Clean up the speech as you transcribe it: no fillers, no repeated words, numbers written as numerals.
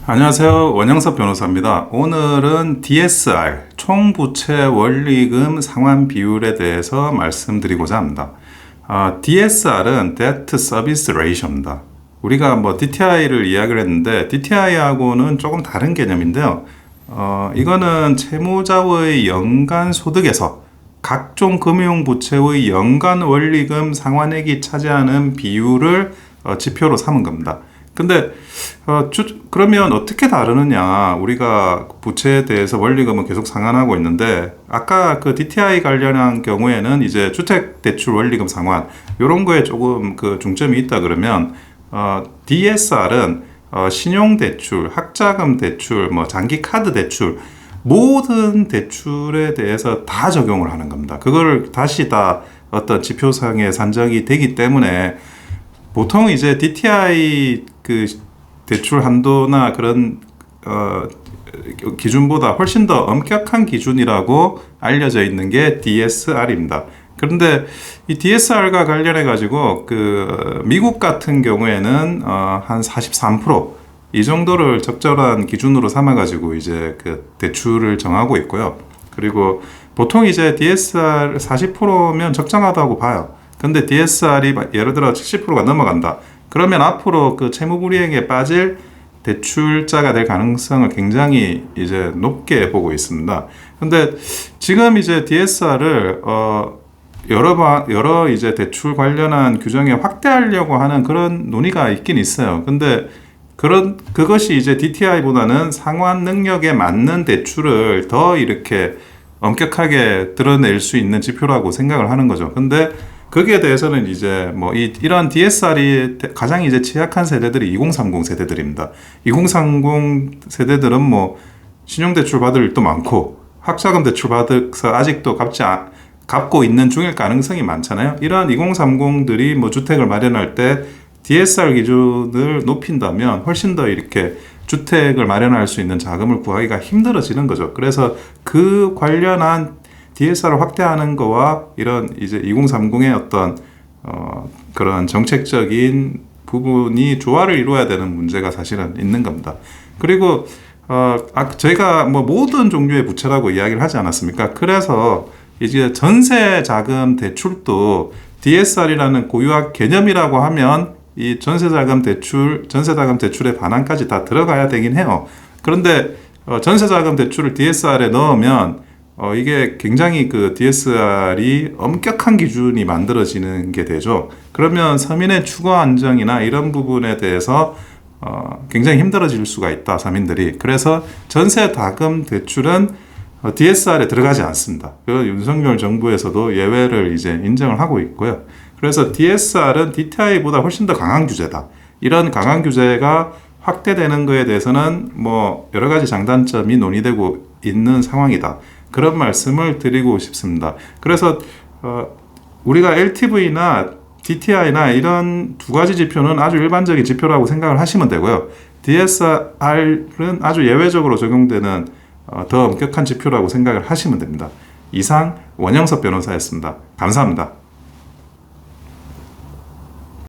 안녕하세요. 원영섭 변호사입니다. 오늘은 DSR, 총부채 원리금 상환 비율에 대해서 말씀드리고자 합니다. DSR은 Debt Service Ratio입니다. 우리가 DTI를 이야기를 했는데 DTI하고는 조금 다른 개념인데요. 이거는 채무자의 연간 소득에서 각종 금융부채의 연간 원리금 상환액이 차지하는 비율을 지표로 삼은 겁니다. 근데 그러면 어떻게 다르느냐? 우리가 부채에 대해서 원리금은 계속 상환하고 있는데 아까 그 DTI 관련한 경우에는 이제 주택대출 원리금 상환 이런 거에 조금 그 중점이 있다 그러면 DSR은 신용대출, 학자금 대출, 장기 카드 대출 모든 대출에 대해서 다 적용을 하는 겁니다. 그걸 다시 다 어떤 지표상에 산정이 되기 때문에 보통 이제 DTI 그 대출 한도나 그런 기준보다 훨씬 더 엄격한 기준이라고 알려져 있는 게 DSR입니다. 그런데 이 DSR과 관련해 가지고 그 미국 같은 경우에는 한 43% 정도를 적절한 기준으로 삼아 가지고 이제 그 대출을 정하고 있고요. 그리고 보통 이제 DSR 40%면 적정하다고 봐요. 근데 DSR이 예를 들어 70%가 넘어간다. 그러면 앞으로 그 채무불이행에 빠질 대출자가 될 가능성을 굉장히 이제 높게 보고 있습니다. 근데 지금 이제 DSR을 여러 이제 대출 관련한 규정에 확대하려고 하는 그런 논의가 있긴 있어요. 근데 그것이 이제 DTI보다는 상환 능력에 맞는 대출을 더 이렇게 엄격하게 드러낼 수 있는 지표라고 생각을 하는 거죠. 근데 거기에 대해서는 이제 이런 DSR이 가장 이제 취약한 세대들이 2030 세대들입니다. 2030 세대들은 신용대출 받을 일도 많고 학자금 대출 받아서 아직도 갚고 있는 중일 가능성이 많잖아요. 이런 2030들이 주택을 마련할 때 DSR 기준을 높인다면 훨씬 더 이렇게 주택을 마련할 수 있는 자금을 구하기가 힘들어지는 거죠. 그래서 그 관련한 DSR을 확대하는 거와 이런 이제 2030의 어떤 그런 정책적인 부분이 조화를 이루어야 되는 문제가 사실은 있는 겁니다. 그리고 저희가 모든 종류의 부채라고 이야기를 하지 않았습니까? 그래서 이제 전세자금 대출도 DSR이라는 고유학 개념이라고 하면 이 전세자금 대출의 반환까지 다 들어가야 되긴 해요. 그런데 전세자금 대출을 DSR에 넣으면 이게 굉장히 그 DSR이 엄격한 기준이 만들어지는 게 되죠. 그러면 서민의 주거 안정이나 이런 부분에 대해서 굉장히 힘들어질 수가 있다, 서민들이. 그래서 전세자금 대출은 DSR에 들어가지 않습니다. 윤석열 정부에서도 예외를 이제 인정을 하고 있고요. 그래서 DSR은 DTI보다 훨씬 더 강한 규제다. 이런 강한 규제가 확대되는 거에 대해서는 여러 가지 장단점이 논의되고 있는 상황이다. 그런 말씀을 드리고 싶습니다. 그래서 우리가 LTV나 DTI나 이런 두 가지 지표는 아주 일반적인 지표라고 생각을 하시면 되고요. DSR은 아주 예외적으로 적용되는 더 엄격한 지표라고 생각을 하시면 됩니다. 이상 원영섭 변호사였습니다. 감사합니다.